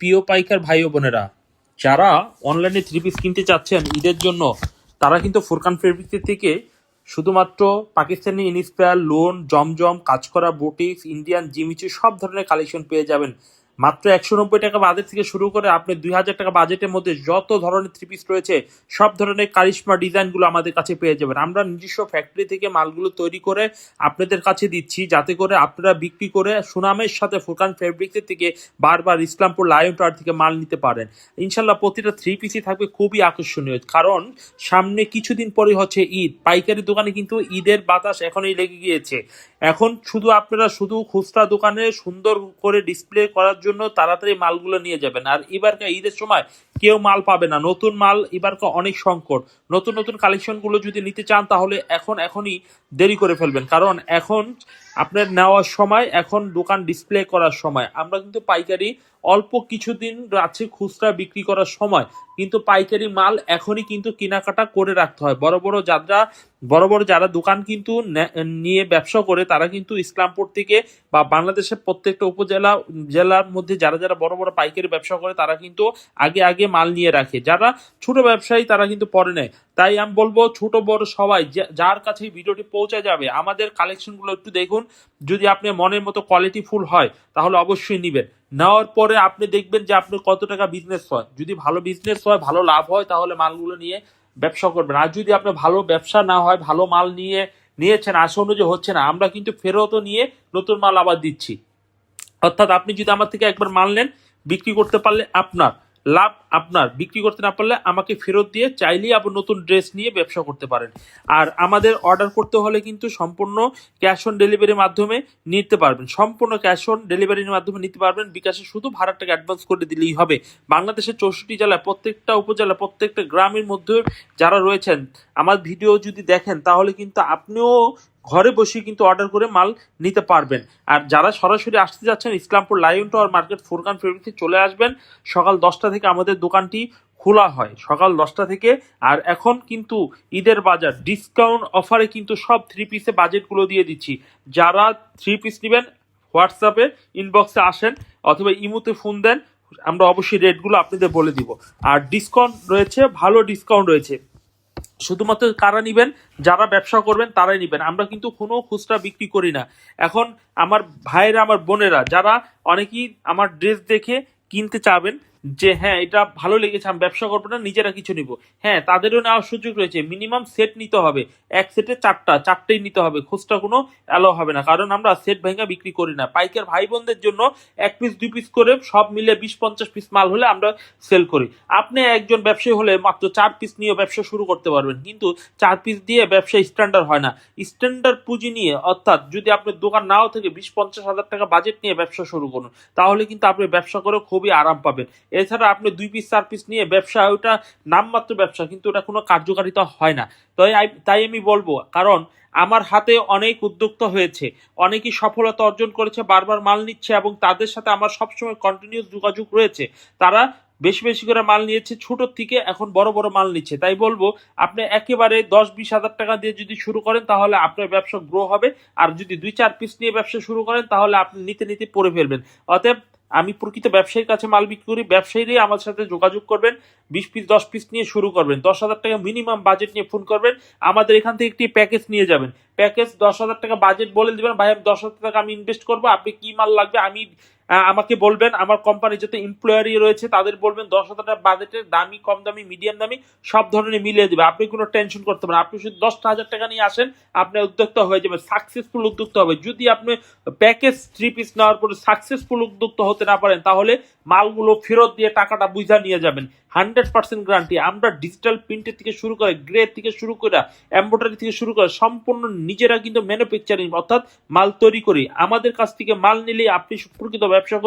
প্রিয় পাইকার ভাই ও বোনেরা, যারা অনলাইনে থ্রি পিস কিনতে চাচ্ছেন ঈদের জন্য, তারা কিন্তু ফুরকান ফেব্রিক্স থেকে শুধুমাত্র পাকিস্তানি ইনস্পায়ার, লোন, জমজম, কাজ করা বুটিক্স, ইন্ডিয়ান জিমিচু সব ধরনের কালেকশন পেয়ে যাবেন। মাত্র 190 টাকা বাজেট থেকে শুরু করে আপনি 2000 টাকা বাজেটের মধ্যে যত ধরনের থ্রি পিস রয়েছে সব ধরনের কারিশমা ডিজাইনগুলো আমাদের কাছে পেয়ে যাবেন। আমরা নিজস্ব ফ্যাক্টরি থেকে মালগুলো তৈরি করে আপনাদের কাছে দিচ্ছি, যাতে করে আপনারা বিক্রি করে সুনামের সাথে ফুরকান ফেব্রিক্সের থেকে বারবার ইসলামপুর লায়ন টাওয়ার থেকে মাল নিতে পারেন। ইনশাল্লাহ প্রতিটা থ্রি পিসই থাকবে খুবই আকর্ষণীয়, কারণ সামনে কিছুদিন পরে হচ্ছে ঈদ। পাইকারি দোকানে কিন্তু ঈদের বাতাস এখনই লেগে গিয়েছে। এখন শুধু আপনারা শুধু খুচরা দোকানে সুন্দর করে ডিসপ্লে করার জন্য তাড়াতাড়ি মালগুলো নিয়ে যাবেন। আর এবারকার ঈদের সময় কেউ মাল পাবে না, নতুন মাল এবারকার অনেক সংকট। নতুন নতুন কালেকশনগুলো যদি নিতে চান তাহলে এখনই দেরি করে ফেলবেন, কারণ এখন আপনার নেওয়ার সময়, এখন দোকান ডিসপ্লে করার সময়। আমরা কিন্তু পাইকারি অল্প কিছুদিন আছে খুচরা বিক্রি করার সময়, কিন্তু পাইকারি মাল এখনই কিন্তু কেনাকাটা করে রাখতে হয়। বড় বড় যারা দোকান কিন্তু নিয়ে ব্যবসা করে, তারা কিন্তু ইসলামপুর থেকে বা বাংলাদেশের প্রত্যেকটা জেলার মধ্যে যারা যারা বড় বড় পাইকারি ব্যবসা করে, তারা কিন্তু আগে মাল নিয়ে রাখে। যারা ছোট ব্যবসায়ী তারা কিন্তু পরে নেয়। তাই আমি বলবো ছোট বড় সবাই যার কাছে ভিডিওটি পৌঁছে যাবে, আমাদের কালেকশনগুলো একটু দেখুন। যদি আপনি মনের মতো কোয়ালিটি ফুল হয় তাহলে অবশ্যই নেবেন। নেওয়ার পরে আপনি দেখবেন যে আপনার কত টাকা বিজনেস হয়। যদি ভালো বিজনেস হয়, ভালো লাভ হয়, তাহলে মালগুলো নিয়ে ব্যবসা করবেন। আর যদি আপনার ভালো ব্যবসা না হয়, ভালো মাল নিয়েছেন, আশা অনুযায়ী হচ্ছে না, আমরা কিন্তু ফেরতও নিয়ে নতুন মাল আবার দিচ্ছি। অর্থাৎ আপনি যদি আমার থেকে একবার মাল নেন, বিক্রি করতে পারলে আপনার লাভ, আপনার বিক্রি করতে না পারলে আমাকে ফেরত দিয়ে চাইলেই আবার নতুন ড্রেস নিয়ে ব্যবসা করতে পারেন। আর আমাদের অর্ডার করতে হলে কিন্তু সম্পূর্ণ ক্যাশ অন ডেলিভারির মাধ্যমে নিতে পারবেন। সম্পূর্ণ ক্যাশ অন ডেলিভারির মাধ্যমে নিতে পারবেন। বিকাশে শুধু ভাড়ার টাকা অ্যাডভান্স করে দিলেই হবে। বাংলাদেশের 64 জেলায়, প্রত্যেকটা উপজেলা, প্রত্যেকটা গ্রামের মধ্যে যারা রয়েছেন, আমার ভিডিও যদি দেখেন তাহলে কিন্তু আপনিও ঘরে বসে কিন্তু অর্ডার করে মাল নিতে পারবেন। আর যারা সরাসরি আসতে যাচ্ছেন, Islampur lion tower market Furqan ফেব্রিক্সে চলে আসবেন। সকাল 10টা থেকে আমাদের দোকানটি খোলা হয়, সকাল 10টা থেকে। আর এখন কিন্তু ঈদের বাজার ডিসকাউন্ট অফারে কিন্তু সব থ্রি পিসে বাজেটগুলো দিয়ে দিচ্ছি। যারা থ্রি পিস নেবেন হোয়াটসঅ্যাপে ইনবক্সে আসেন অথবা ইমোতে ফোন দেন, আমরা অবশ্যই রেটগুলো আপনাদের বলে দিব। আর ডিসকাউন্ট রয়েছে, ভালো ডিসকাউন্ট রয়েছে। শুধুমাত্র কারা নিবেন, যারা ব্যবসা করবেন তারাই নিবেন। আমরা কিন্তু কোনো খুচরা বিক্রি করি না। এখন আমার ভাইয়েরা, আমার বোনেরা, যারা অনেকেই আমার ড্রেস দেখে কিনতে চাবেন যে হ্যাঁ এটা ভালো লেগেছে, আমি ব্যবসা করবো না, নিজেরা কিছু নিব, হ্যাঁ তাদেরও নেওয়ার সুযোগ রয়েছে। মিনিমাম সেট নিতে হবে, এক সেটে চারটেই নিতে হবে, খুচরা কোনো অ্যালাও হবে না, কারণ আমরা সেট ভেঙে বিক্রি করি না। পাইকার ভাই বোনদের জন্য 1 পিস 2 পিস করে সব মিলে 20-50 পিস মাল হলে আমরা সেল করি। আপনি একজন ব্যবসায়ী হলে মাত্র 4 পিস নিয়ে ব্যবসা শুরু করতে পারবেন, কিন্তু 4 পিস দিয়ে ব্যবসা স্ট্যান্ডার্ড হয় না। স্ট্যান্ডার্ড পুঁজি নিয়ে, অর্থাৎ যদি আপনার দোকান নাও থেকে 20-50 হাজার টাকা বাজেট নিয়ে ব্যবসা শুরু করুন, তাহলে কিন্তু আপনি ব্যবসা করে খুবই আরাম পাবেন। এছাড়া আপনি 2 পিস 4 পিস নিয়ে ব্যবসা, ওটা নামমাত্র ব্যবসা, কিন্তু ওটা কোনো কার্যকারিতা হয় না। তাই আমি বলবো, কারণ আমার হাতে অনেক উদ্যোক্তা হয়েছে, অনেকেই সফলতা অর্জন করেছে, বারবার মাল নিচ্ছে, এবং তাদের সাথে আমার সবসময় কন্টিনিউস যোগাযোগ রয়েছে। তারা বেশি বেশি করে মাল নিয়েছে, ছোটোর থেকে এখন বড় বড় মাল নিচ্ছে। তাই বলবো, আপনি একেবারে 10-20 হাজার টাকা দিয়ে যদি শুরু করেন তাহলে আপনার ব্যবসা গ্রো হবে। আর যদি 2-4 পিস নিয়ে ব্যবসা শুরু করেন তাহলে আপনি নিতে নিতে পড়ে ফেলবেন। অতএব আমি প্রকৃত ব্যবসায়ীর কাছে মাল বিক্রি করি, ব্যবসায়ীরাই আমার সাথে যোগাযোগ করবেন। 20 পিস 10 পিস নিয়ে শুরু করবেন, 10,000 টাকা মিনিমাম বাজেট নিয়ে ফোন করবেন। আমাদের এখান থেকে একটি প্যাকেজ নিয়ে যাবেন। প্যাকেজ 10,000 টাকা বাজেট বলে দিবেন, ভাই আমি 10,000 টাকা আমি ইনভেস্ট করবো, আপনি কি মাল লাগবে আমাকে বলবেন। আমার কোম্পানির যত এমপ্লয়ারি রয়েছে তাদের বলবেন 10,000 টাকা বাজেটের, দামি, কম দামি, মিডিয়াম দামি সব ধরনের মিলিয়ে দেবে। আপনি কোনো টেনশন করতে পারেন, আপনি শুধু 10,000 টাকা নিয়ে আসেন, আপনার উদ্যোক্তা হয়ে যাবে, সাকসেসফুল উদ্যোক্তা হবে। যদি আপনি প্যাকেজ 3 পিস নেওয়ার পরে সাকসেসফুল উদ্যোক্তা হতে না পারেন, তাহলে মালগুলো ফেরত দিয়ে টাকাটা বুঝা নিয়ে যাবেন। 100% গ্যারান্টি। আমরা ডিজিটাল প্রিন্টের থেকে শুরু করে, গ্রে থেকে শুরু করে, এমব্রয়ডারি থেকে শুরু করে সম্পূর্ণ নিজেরা কিন্তু ম্যানুফ্যাকচারিং, অর্থাৎ মাল তৈরি করি। আমাদের কাছ থেকে মাল নিলে আপনি প্রকৃত ব্যবসা